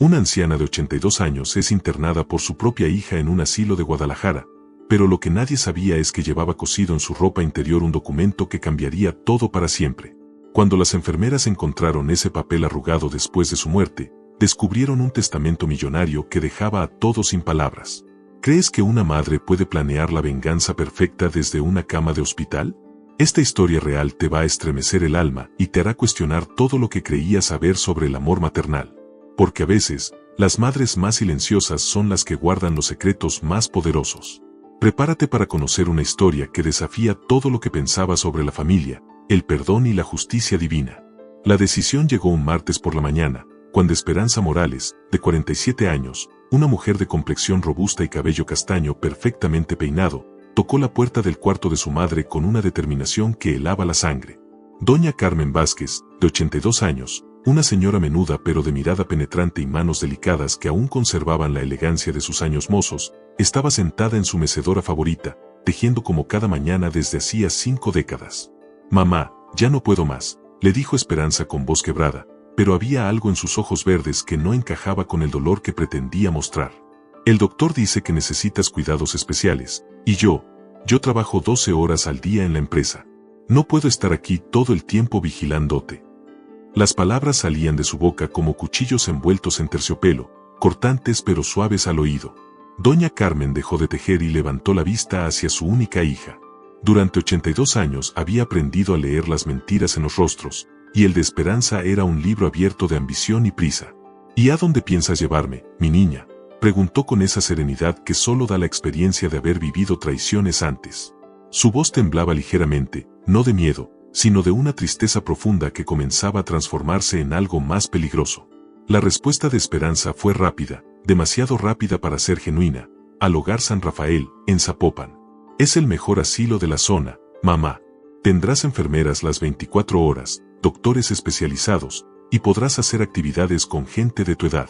Una anciana de 82 años es internada por su propia hija en un asilo de Guadalajara, pero lo que nadie sabía es que llevaba cosido en su ropa interior un documento que cambiaría todo para siempre. Cuando las enfermeras encontraron ese papel arrugado después de su muerte, descubrieron un testamento millonario que dejaba a todos sin palabras. ¿Crees que una madre puede planear la venganza perfecta desde una cama de hospital? Esta historia real te va a estremecer el alma y te hará cuestionar todo lo que creías saber sobre el amor maternal. Porque a veces, las madres más silenciosas son las que guardan los secretos más poderosos. Prepárate para conocer una historia que desafía todo lo que pensabas sobre la familia, el perdón y la justicia divina. La decisión llegó un martes por la mañana, cuando Esperanza Morales, de 47 años, una mujer de complexión robusta y cabello castaño perfectamente peinado, tocó la puerta del cuarto de su madre con una determinación que helaba la sangre. Doña Carmen Vázquez, de 82 años, una señora menuda pero de mirada penetrante y manos delicadas que aún conservaban la elegancia de sus años mozos, estaba sentada en su mecedora favorita, tejiendo como cada mañana desde hacía 5 décadas. «Mamá, ya no puedo más», le dijo Esperanza con voz quebrada, pero había algo en sus ojos verdes que no encajaba con el dolor que pretendía mostrar. «El doctor dice que necesitas cuidados especiales, y yo trabajo 12 horas al día en la empresa. No puedo estar aquí todo el tiempo vigilándote». Las palabras salían de su boca como cuchillos envueltos en terciopelo, cortantes pero suaves al oído. Doña Carmen dejó de tejer y levantó la vista hacia su única hija. Durante 82 años había aprendido a leer las mentiras en los rostros, y el de Esperanza era un libro abierto de ambición y prisa. «¿Y a dónde piensas llevarme, mi niña?», preguntó con esa serenidad que solo da la experiencia de haber vivido traiciones antes. Su voz temblaba ligeramente, no de miedo, sino de una tristeza profunda que comenzaba a transformarse en algo más peligroso. La respuesta de Esperanza fue rápida, demasiado rápida para ser genuina: «Al Hogar San Rafael, en Zapopan. Es el mejor asilo de la zona, mamá. Tendrás enfermeras las 24 horas, doctores especializados, y podrás hacer actividades con gente de tu edad».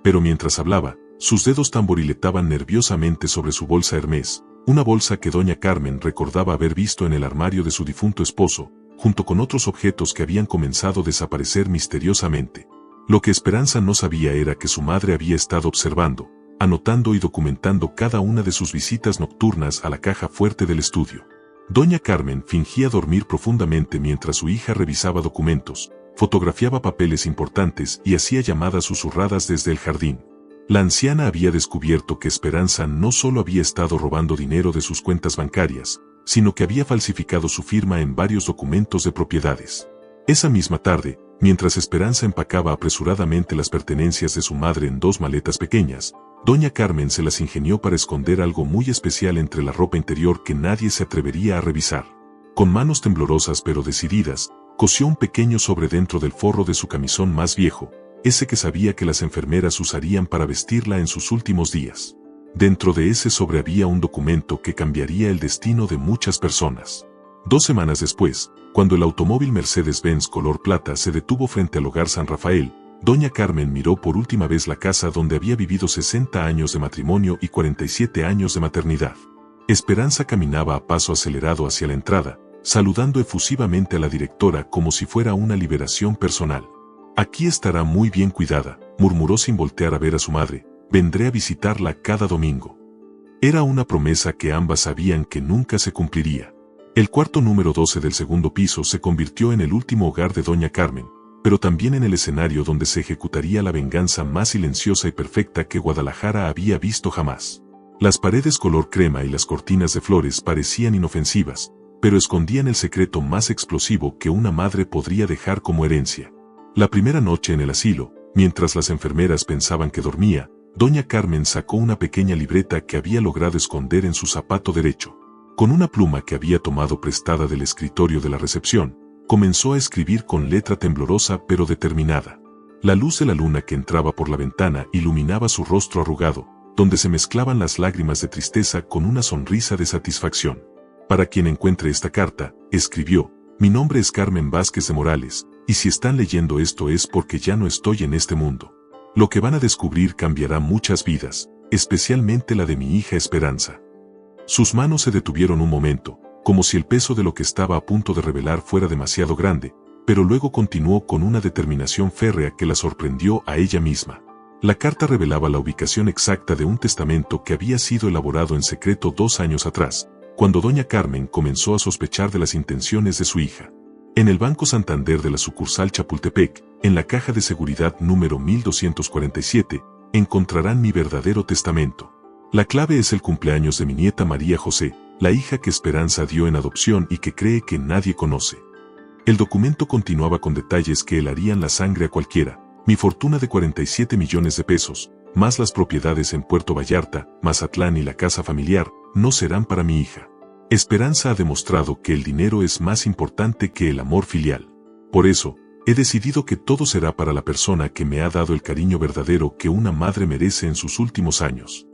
Pero mientras hablaba, sus dedos tamboriletaban nerviosamente sobre su bolsa Hermès, una bolsa que doña Carmen recordaba haber visto en el armario de su difunto esposo, junto con otros objetos que habían comenzado a desaparecer misteriosamente. Lo que Esperanza no sabía era que su madre había estado observando, anotando y documentando cada una de sus visitas nocturnas a la caja fuerte del estudio. Doña Carmen fingía dormir profundamente mientras su hija revisaba documentos, fotografiaba papeles importantes y hacía llamadas susurradas desde el jardín. La anciana había descubierto que Esperanza no solo había estado robando dinero de sus cuentas bancarias, sino que había falsificado su firma en varios documentos de propiedades. Esa misma tarde, mientras Esperanza empacaba apresuradamente las pertenencias de su madre en 2 maletas pequeñas, doña Carmen se las ingenió para esconder algo muy especial entre la ropa interior que nadie se atrevería a revisar. Con manos temblorosas pero decididas, cosió un pequeño sobre dentro del forro de su camisón más viejo, ese que sabía que las enfermeras usarían para vestirla en sus últimos días. Dentro de ese sobre había un documento que cambiaría el destino de muchas personas. 2 semanas después, cuando el automóvil Mercedes-Benz color plata se detuvo frente al Hogar San Rafael, doña Carmen miró por última vez la casa donde había vivido 60 años de matrimonio y 47 años de maternidad. Esperanza caminaba a paso acelerado hacia la entrada, saludando efusivamente a la directora como si fuera una liberación personal. «Aquí estará muy bien cuidada», murmuró sin voltear a ver a su madre. «Vendré a visitarla cada domingo». Era una promesa que ambas sabían que nunca se cumpliría. El cuarto número 12 del segundo piso se convirtió en el último hogar de doña Carmen, pero también en el escenario donde se ejecutaría la venganza más silenciosa y perfecta que Guadalajara había visto jamás. Las paredes color crema y las cortinas de flores parecían inofensivas, pero escondían el secreto más explosivo que una madre podría dejar como herencia. La primera noche en el asilo, mientras las enfermeras pensaban que dormía, doña Carmen sacó una pequeña libreta que había logrado esconder en su zapato derecho. Con una pluma que había tomado prestada del escritorio de la recepción, comenzó a escribir con letra temblorosa pero determinada. La luz de la luna que entraba por la ventana iluminaba su rostro arrugado, donde se mezclaban las lágrimas de tristeza con una sonrisa de satisfacción. «Para quien encuentre esta carta», escribió, «mi nombre es Carmen Vázquez de Morales, y si están leyendo esto es porque ya no estoy en este mundo. Lo que van a descubrir cambiará muchas vidas, especialmente la de mi hija Esperanza». Sus manos se detuvieron un momento, como si el peso de lo que estaba a punto de revelar fuera demasiado grande, pero luego continuó con una determinación férrea que la sorprendió a ella misma. La carta revelaba la ubicación exacta de un testamento que había sido elaborado en secreto 2 años atrás, cuando doña Carmen comenzó a sospechar de las intenciones de su hija. En el Banco Santander de la sucursal Chapultepec, en la caja de seguridad número 1247, encontrarán mi verdadero testamento. La clave es el cumpleaños de mi nieta María José, la hija que Esperanza dio en adopción y que cree que nadie conoce. El documento continuaba con detalles que helarían la sangre a cualquiera: mi fortuna de 47 millones de pesos, más las propiedades en Puerto Vallarta, Mazatlán y la casa familiar, no serán para mi hija. Esperanza ha demostrado que el dinero es más importante que el amor filial. Por eso, he decidido que todo será para la persona que me ha dado el cariño verdadero que una madre merece en sus últimos años.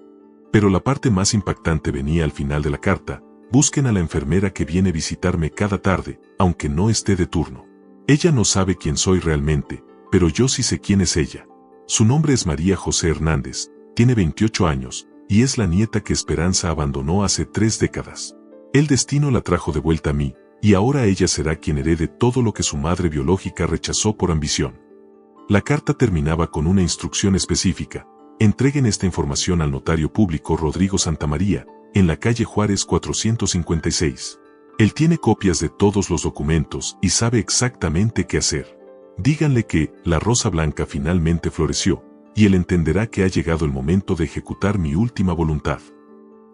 Pero la parte más impactante venía al final de la carta: busquen a la enfermera que viene a visitarme cada tarde, aunque no esté de turno. Ella no sabe quién soy realmente, pero yo sí sé quién es ella. Su nombre es María José Hernández, tiene 28 años, y es la nieta que Esperanza abandonó hace 3 décadas. El destino la trajo de vuelta a mí, y ahora ella será quien herede todo lo que su madre biológica rechazó por ambición. La carta terminaba con una instrucción específica: entreguen esta información al notario público Rodrigo Santamaría, en la calle Juárez 456. Él tiene copias de todos los documentos y sabe exactamente qué hacer. Díganle que la rosa blanca finalmente floreció, y él entenderá que ha llegado el momento de ejecutar mi última voluntad.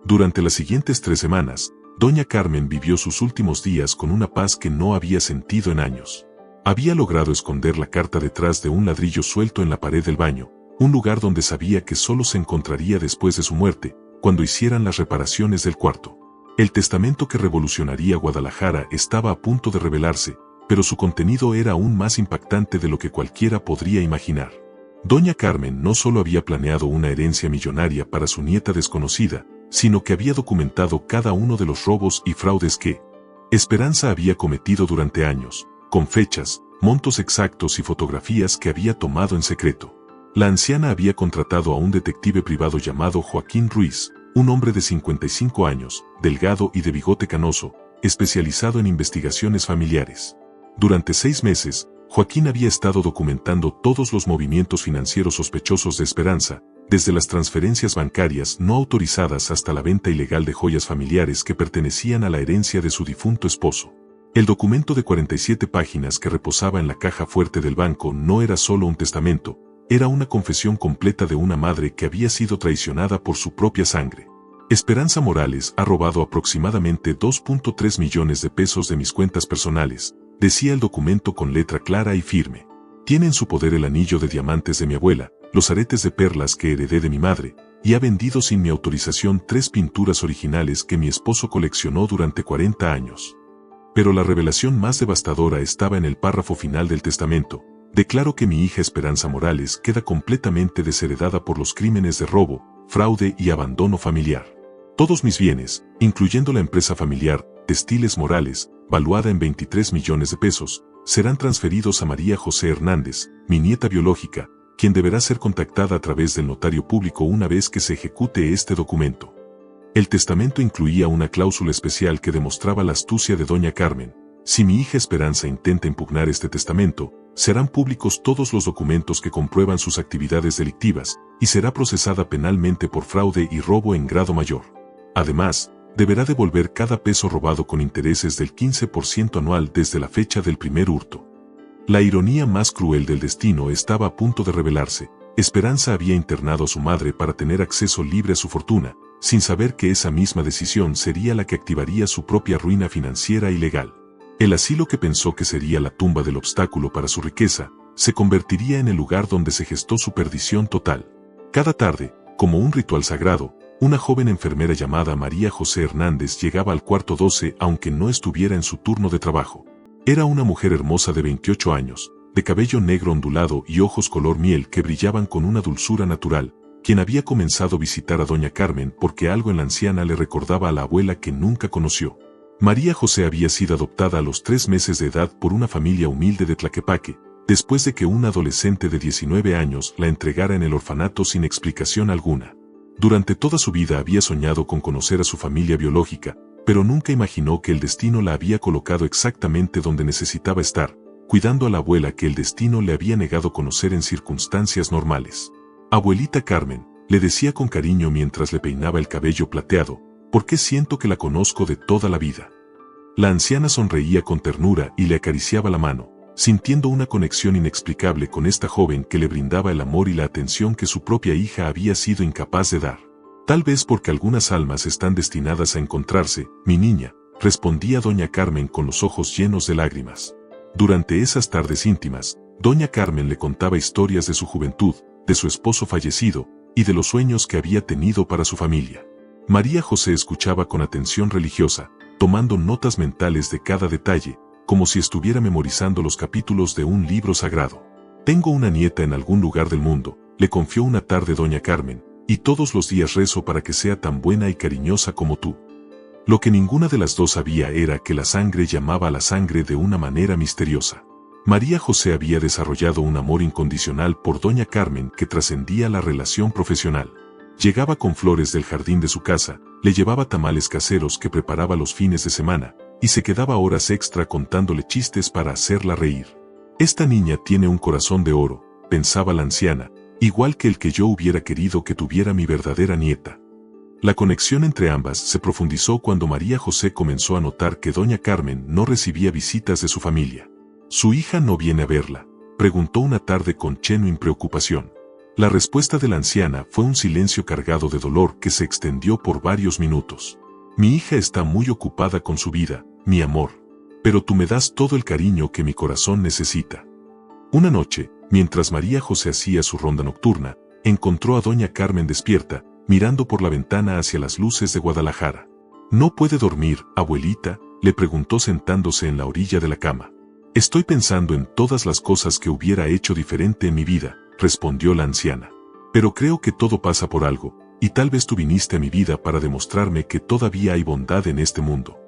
Durante las siguientes 3 semanas, doña Carmen vivió sus últimos días con una paz que no había sentido en años. Había logrado esconder la carta detrás de un ladrillo suelto en la pared del baño, un lugar donde sabía que solo se encontraría después de su muerte, cuando hicieran las reparaciones del cuarto. El testamento que revolucionaría Guadalajara estaba a punto de revelarse, pero su contenido era aún más impactante de lo que cualquiera podría imaginar. Doña Carmen no solo había planeado una herencia millonaria para su nieta desconocida, sino que había documentado cada uno de los robos y fraudes que Esperanza había cometido durante años, con fechas, montos exactos y fotografías que había tomado en secreto. La anciana había contratado a un detective privado llamado Joaquín Ruiz, un hombre de 55 años, delgado y de bigote canoso, especializado en investigaciones familiares. Durante 6 meses, Joaquín había estado documentando todos los movimientos financieros sospechosos de Esperanza, desde las transferencias bancarias no autorizadas hasta la venta ilegal de joyas familiares que pertenecían a la herencia de su difunto esposo. El documento de 47 páginas que reposaba en la caja fuerte del banco no era solo un testamento, era una confesión completa de una madre que había sido traicionada por su propia sangre. Esperanza Morales ha robado aproximadamente 2.3 millones de pesos de mis cuentas personales, decía el documento con letra clara y firme. Tiene en su poder el anillo de diamantes de mi abuela, los aretes de perlas que heredé de mi madre, y ha vendido sin mi autorización 3 pinturas originales que mi esposo coleccionó durante 40 años. Pero la revelación más devastadora estaba en el párrafo final del testamento. Declaro que mi hija Esperanza Morales queda completamente desheredada por los crímenes de robo, fraude y abandono familiar. Todos mis bienes, incluyendo la empresa familiar, Textiles Morales, valuada en 23 millones de pesos, serán transferidos a María José Hernández, mi nieta biológica, quien deberá ser contactada a través del notario público una vez que se ejecute este documento. El testamento incluía una cláusula especial que demostraba la astucia de doña Carmen. Si mi hija Esperanza intenta impugnar este testamento, serán públicos todos los documentos que comprueban sus actividades delictivas, y será procesada penalmente por fraude y robo en grado mayor. Además, deberá devolver cada peso robado con intereses del 15% anual desde la fecha del primer hurto. La ironía más cruel del destino estaba a punto de revelarse. Esperanza había internado a su madre para tener acceso libre a su fortuna, sin saber que esa misma decisión sería la que activaría su propia ruina financiera y legal. El asilo que pensó que sería la tumba del obstáculo para su riqueza, se convertiría en el lugar donde se gestó su perdición total. Cada tarde, como un ritual sagrado, una joven enfermera llamada María José Hernández llegaba al cuarto 12 aunque no estuviera en su turno de trabajo. Era una mujer hermosa de 28 años, de cabello negro ondulado y ojos color miel que brillaban con una dulzura natural, quien había comenzado a visitar a doña Carmen porque algo en la anciana le recordaba a la abuela que nunca conoció. María José había sido adoptada a los 3 meses de edad por una familia humilde de Tlaquepaque, después de que un adolescente de 19 años la entregara en el orfanato sin explicación alguna. Durante toda su vida había soñado con conocer a su familia biológica, pero nunca imaginó que el destino la había colocado exactamente donde necesitaba estar, cuidando a la abuela que el destino le había negado conocer en circunstancias normales. Abuelita Carmen, le decía con cariño mientras le peinaba el cabello plateado, ¿por qué siento que la conozco de toda la vida? La anciana sonreía con ternura y le acariciaba la mano, sintiendo una conexión inexplicable con esta joven que le brindaba el amor y la atención que su propia hija había sido incapaz de dar. Tal vez porque algunas almas están destinadas a encontrarse, mi niña, respondía doña Carmen con los ojos llenos de lágrimas. Durante esas tardes íntimas, doña Carmen le contaba historias de su juventud, de su esposo fallecido, y de los sueños que había tenido para su familia. María José escuchaba con atención religiosa, tomando notas mentales de cada detalle, como si estuviera memorizando los capítulos de un libro sagrado. Tengo una nieta en algún lugar del mundo, le confió una tarde doña Carmen, y todos los días rezo para que sea tan buena y cariñosa como tú. Lo que ninguna de las dos sabía era que la sangre llamaba a la sangre de una manera misteriosa. María José había desarrollado un amor incondicional por doña Carmen que trascendía la relación profesional. Llegaba con flores del jardín de su casa, le llevaba tamales caseros que preparaba los fines de semana, y se quedaba horas extra contándole chistes para hacerla reír. Esta niña tiene un corazón de oro, pensaba la anciana, igual que el que yo hubiera querido que tuviera mi verdadera nieta. La conexión entre ambas se profundizó cuando María José comenzó a notar que doña Carmen no recibía visitas de su familia. ¿Su hija no viene a verla?, preguntó una tarde con genuina preocupación. La respuesta de la anciana fue un silencio cargado de dolor que se extendió por varios minutos. Mi hija está muy ocupada con su vida, mi amor. Pero tú me das todo el cariño que mi corazón necesita. Una noche, mientras María José hacía su ronda nocturna, encontró a doña Carmen despierta, mirando por la ventana hacia las luces de Guadalajara. ¿No puede dormir, abuelita?, le preguntó sentándose en la orilla de la cama. Estoy pensando en todas las cosas que hubiera hecho diferente en mi vida, respondió la anciana. Pero creo que todo pasa por algo, y tal vez tú viniste a mi vida para demostrarme que todavía hay bondad en este mundo.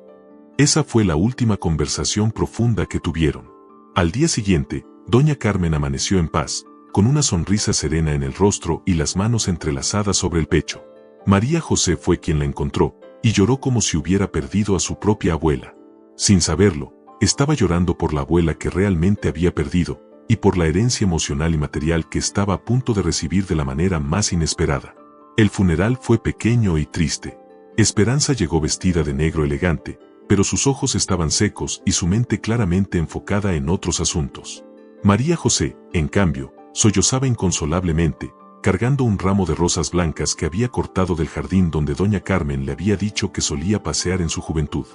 Esa fue la última conversación profunda que tuvieron. Al día siguiente, doña Carmen amaneció en paz, con una sonrisa serena en el rostro y las manos entrelazadas sobre el pecho. María José fue quien la encontró, y lloró como si hubiera perdido a su propia abuela. Sin saberlo, estaba llorando por la abuela que realmente había perdido, y por la herencia emocional y material que estaba a punto de recibir de la manera más inesperada. El funeral fue pequeño y triste. Esperanza llegó vestida de negro elegante, pero sus ojos estaban secos y su mente claramente enfocada en otros asuntos. María José, en cambio, sollozaba inconsolablemente, cargando un ramo de rosas blancas que había cortado del jardín donde doña Carmen le había dicho que solía pasear en su juventud.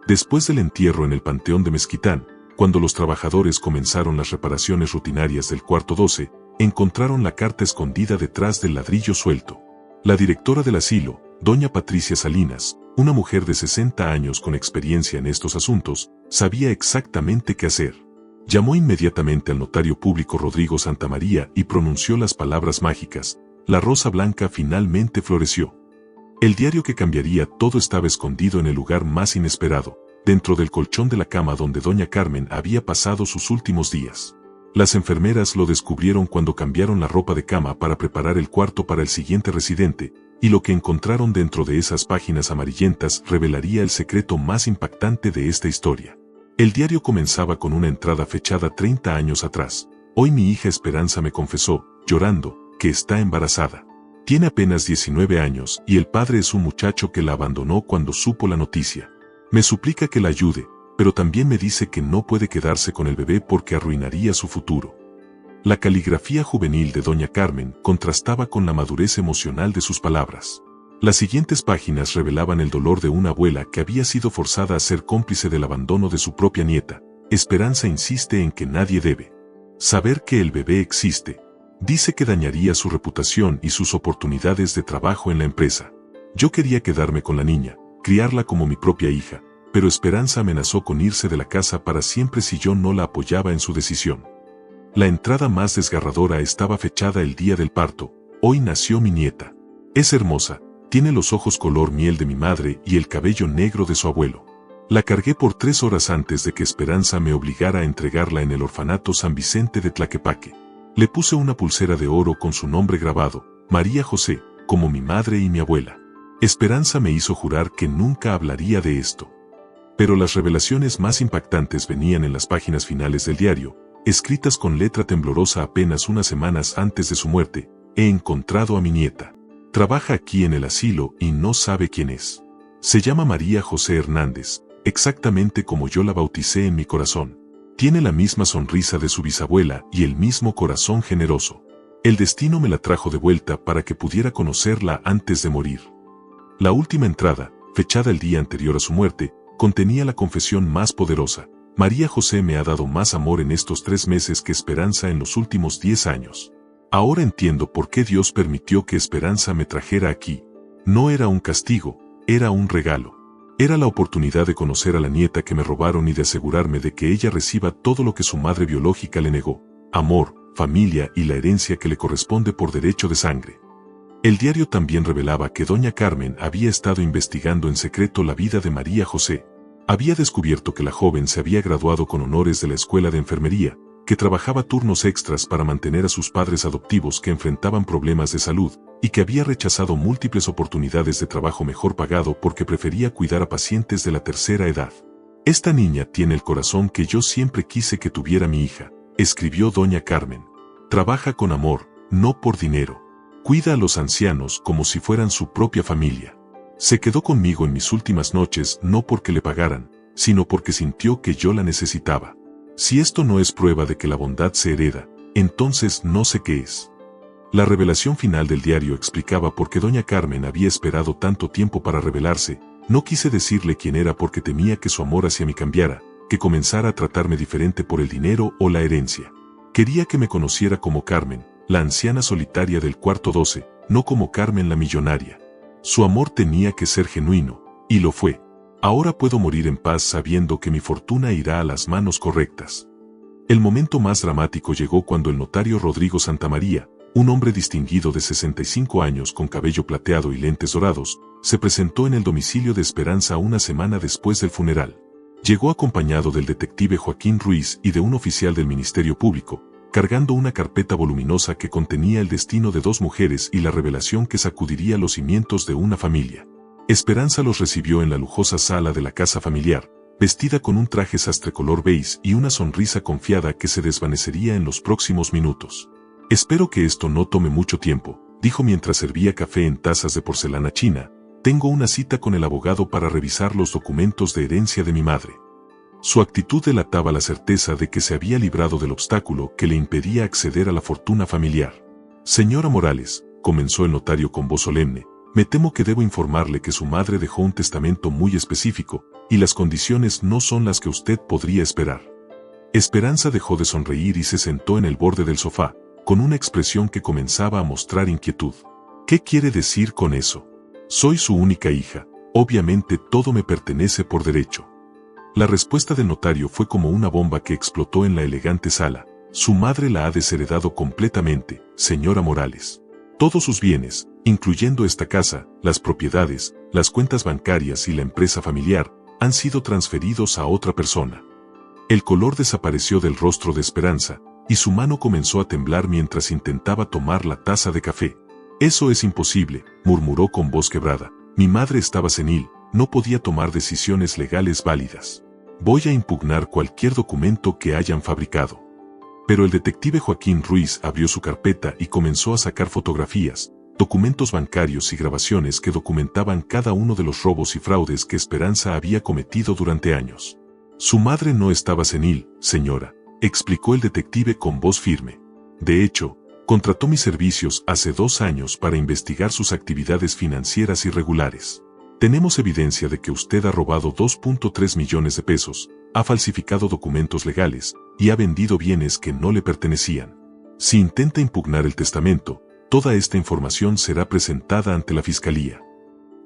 Después del entierro en el Panteón de Mezquitán, cuando los trabajadores comenzaron las reparaciones rutinarias del cuarto 12, encontraron la carta escondida detrás del ladrillo suelto. La directora del asilo, doña Patricia Salinas, una mujer de 60 años con experiencia en estos asuntos, sabía exactamente qué hacer. Llamó inmediatamente al notario público Rodrigo Santamaría y pronunció las palabras mágicas. La rosa blanca finalmente floreció. El diario que cambiaría todo estaba escondido en el lugar más inesperado, dentro del colchón de la cama donde doña Carmen había pasado sus últimos días. Las enfermeras lo descubrieron cuando cambiaron la ropa de cama para preparar el cuarto para el siguiente residente, y lo que encontraron dentro de esas páginas amarillentas revelaría el secreto más impactante de esta historia. El diario comenzaba con una entrada fechada 30 años atrás. Hoy mi hija Esperanza me confesó, llorando, que está embarazada. Tiene apenas 19 años y el padre es un muchacho que la abandonó cuando supo la noticia. Me suplica que la ayude, pero también me dice que no puede quedarse con el bebé porque arruinaría su futuro. La caligrafía juvenil de doña Carmen contrastaba con la madurez emocional de sus palabras. Las siguientes páginas revelaban el dolor de una abuela que había sido forzada a ser cómplice del abandono de su propia nieta. Esperanza insiste en que nadie debe saber que el bebé existe. Dice que dañaría su reputación y sus oportunidades de trabajo en la empresa. Yo quería quedarme con la niña, criarla como mi propia hija, pero Esperanza amenazó con irse de la casa para siempre si yo no la apoyaba en su decisión. La entrada más desgarradora estaba fechada el día del parto. Hoy nació mi nieta. Es hermosa, tiene los ojos color miel de mi madre y el cabello negro de su abuelo. La cargué por 3 horas antes de que Esperanza me obligara a entregarla en el orfanato San Vicente de Tlaquepaque. Le puse una pulsera de oro con su nombre grabado, María José, como mi madre y mi abuela. Esperanza me hizo jurar que nunca hablaría de esto. Pero las revelaciones más impactantes venían en las páginas finales del diario, escritas con letra temblorosa apenas unas semanas antes de su muerte. he encontrado a mi nieta. Trabaja aquí en el asilo y no sabe quién es. Se llama María José Hernández, exactamente como yo la bauticé en mi corazón. Tiene la misma sonrisa de su bisabuela y el mismo corazón generoso. El destino me la trajo de vuelta para que pudiera conocerla antes de morir. La última entrada, fechada el día anterior a su muerte, contenía la confesión más poderosa. María José me ha dado más amor en estos 3 meses que Esperanza en los últimos 10 años. Ahora entiendo por qué Dios permitió que Esperanza me trajera aquí. No era un castigo, era un regalo. Era la oportunidad de conocer a la nieta que me robaron y de asegurarme de que ella reciba todo lo que su madre biológica le negó: amor, familia y la herencia que le corresponde por derecho de sangre. El diario también revelaba que doña Carmen había estado investigando en secreto la vida de María José. Había descubierto que la joven se había graduado con honores de la escuela de enfermería, que trabajaba turnos extras para mantener a sus padres adoptivos que enfrentaban problemas de salud, y que había rechazado múltiples oportunidades de trabajo mejor pagado porque prefería cuidar a pacientes de la tercera edad. Esta niña tiene el corazón que yo siempre quise que tuviera mi hija, escribió doña Carmen. Trabaja con amor, no por dinero. Cuida a los ancianos como si fueran su propia familia. Se quedó conmigo en mis últimas noches no porque le pagaran, sino porque sintió que yo la necesitaba. Si esto no es prueba de que la bondad se hereda, entonces no sé qué es. La revelación final del diario explicaba por qué doña Carmen había esperado tanto tiempo para revelarse. No quise decirle quién era porque temía que su amor hacia mí cambiara, que comenzara a tratarme diferente por el dinero o la herencia. Quería que me conociera como Carmen, la anciana solitaria del cuarto 12, no como Carmen la millonaria. Su amor tenía que ser genuino, y lo fue. Ahora puedo morir en paz sabiendo que mi fortuna irá a las manos correctas. El momento más dramático llegó cuando el notario Rodrigo Santamaría, un hombre distinguido de 65 años con cabello plateado y lentes dorados, se presentó en el domicilio de Esperanza una semana después del funeral. Llegó acompañado del detective Joaquín Ruiz y de un oficial del Ministerio Público, cargando una carpeta voluminosa que contenía el destino de 2 mujeres y la revelación que sacudiría los cimientos de una familia. Esperanza los recibió en la lujosa sala de la casa familiar, vestida con un traje sastre color beige y una sonrisa confiada que se desvanecería en los próximos minutos. Espero que esto no tome mucho tiempo, dijo mientras servía café en tazas de porcelana china. Tengo una cita con el abogado para revisar los documentos de herencia de mi madre. Su actitud delataba la certeza de que se había librado del obstáculo que le impedía acceder a la fortuna familiar. Señora Morales, comenzó el notario con voz solemne, me temo que debo informarle que su madre dejó un testamento muy específico, y las condiciones no son las que usted podría esperar. Esperanza dejó de sonreír y se sentó en el borde del sofá, con una expresión que comenzaba a mostrar inquietud. ¿Qué quiere decir con eso? Soy su única hija, obviamente todo me pertenece por derecho. La respuesta del notario fue como una bomba que explotó en la elegante sala. Su madre la ha desheredado completamente, señora Morales. Todos sus bienes, incluyendo esta casa, las propiedades, las cuentas bancarias y la empresa familiar, han sido transferidos a otra persona. El color desapareció del rostro de Esperanza, y su mano comenzó a temblar mientras intentaba tomar la taza de café. Eso es imposible, murmuró con voz quebrada. Mi madre estaba senil, no podía tomar decisiones legales válidas. Voy a impugnar cualquier documento que hayan fabricado. Pero el detective Joaquín Ruiz abrió su carpeta y comenzó a sacar fotografías, documentos bancarios y grabaciones que documentaban cada uno de los robos y fraudes que Esperanza había cometido durante años. Su madre no estaba senil, señora, explicó el detective con voz firme. De hecho, contrató mis servicios hace 2 años para investigar sus actividades financieras irregulares. Tenemos evidencia de que usted ha robado 2.3 millones de pesos, ha falsificado documentos legales y ha vendido bienes que no le pertenecían. Si intenta impugnar el testamento, toda esta información será presentada ante la fiscalía.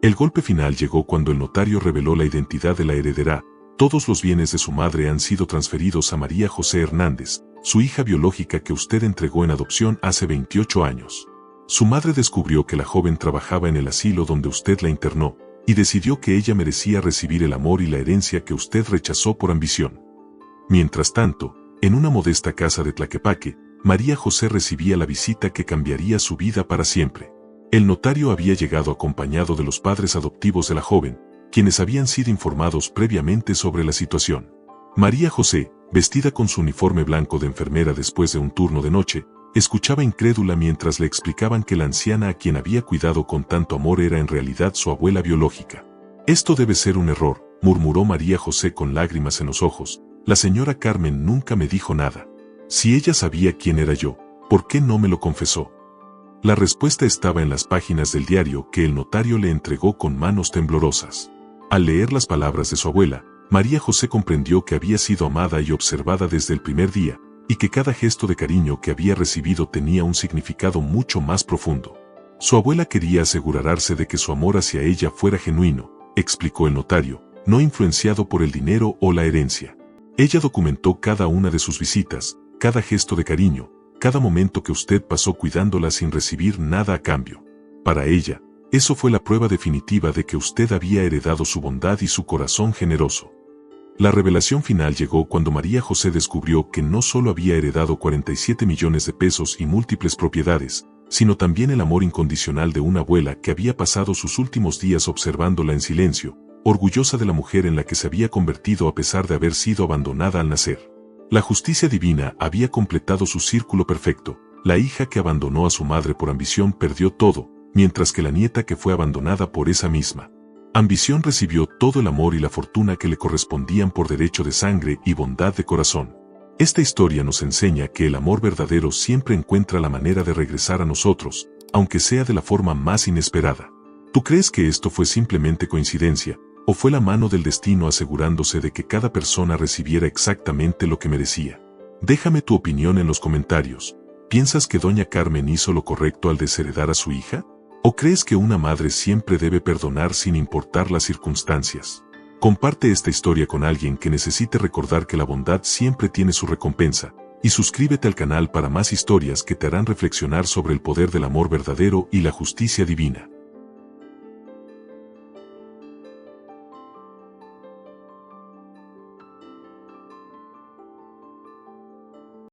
El golpe final llegó cuando el notario reveló la identidad de la heredera. Todos los bienes de su madre han sido transferidos a María José Hernández, su hija biológica que usted entregó en adopción hace 28 años. Su madre descubrió que la joven trabajaba en el asilo donde usted la internó, y decidió que ella merecía recibir el amor y la herencia que usted rechazó por ambición. Mientras tanto, en una modesta casa de Tlaquepaque, María José recibía la visita que cambiaría su vida para siempre. El notario había llegado acompañado de los padres adoptivos de la joven, quienes habían sido informados previamente sobre la situación. María José, vestida con su uniforme blanco de enfermera después de un turno de noche, Escuchaba incrédula mientras le explicaban que la anciana a quien había cuidado con tanto amor era en realidad su abuela biológica. Esto debe ser un error, murmuró María José con lágrimas en los ojos. La señora Carmen nunca me dijo nada. Si ella sabía quién era yo, ¿por qué no me lo confesó? La respuesta estaba en las páginas del diario que el notario le entregó con manos temblorosas. Al leer las palabras de su abuela, María José comprendió que había sido amada y observada desde el primer día, y que cada gesto de cariño que había recibido tenía un significado mucho más profundo. Su abuela quería asegurarse de que su amor hacia ella fuera genuino, explicó el notario, no influenciado por el dinero o la herencia. Ella documentó cada una de sus visitas, cada gesto de cariño, cada momento que usted pasó cuidándola sin recibir nada a cambio. Para ella, eso fue la prueba definitiva de que usted había heredado su bondad y su corazón generoso. La revelación final llegó cuando María José descubrió que no solo había heredado 47 millones de pesos y múltiples propiedades, sino también el amor incondicional de una abuela que había pasado sus últimos días observándola en silencio, orgullosa de la mujer en la que se había convertido a pesar de haber sido abandonada al nacer. La justicia divina había completado su círculo perfecto. La hija que abandonó a su madre por ambición perdió todo, mientras que la nieta que fue abandonada por esa misma ambición recibió todo el amor y la fortuna que le correspondían por derecho de sangre y bondad de corazón. Esta historia nos enseña que el amor verdadero siempre encuentra la manera de regresar a nosotros, aunque sea de la forma más inesperada. ¿Tú crees que esto fue simplemente coincidencia, o fue la mano del destino asegurándose de que cada persona recibiera exactamente lo que merecía? Déjame tu opinión en los comentarios. ¿Piensas que doña Carmen hizo lo correcto al desheredar a su hija? ¿O crees que una madre siempre debe perdonar sin importar las circunstancias? Comparte esta historia con alguien que necesite recordar que la bondad siempre tiene su recompensa, y suscríbete al canal para más historias que te harán reflexionar sobre el poder del amor verdadero y la justicia divina.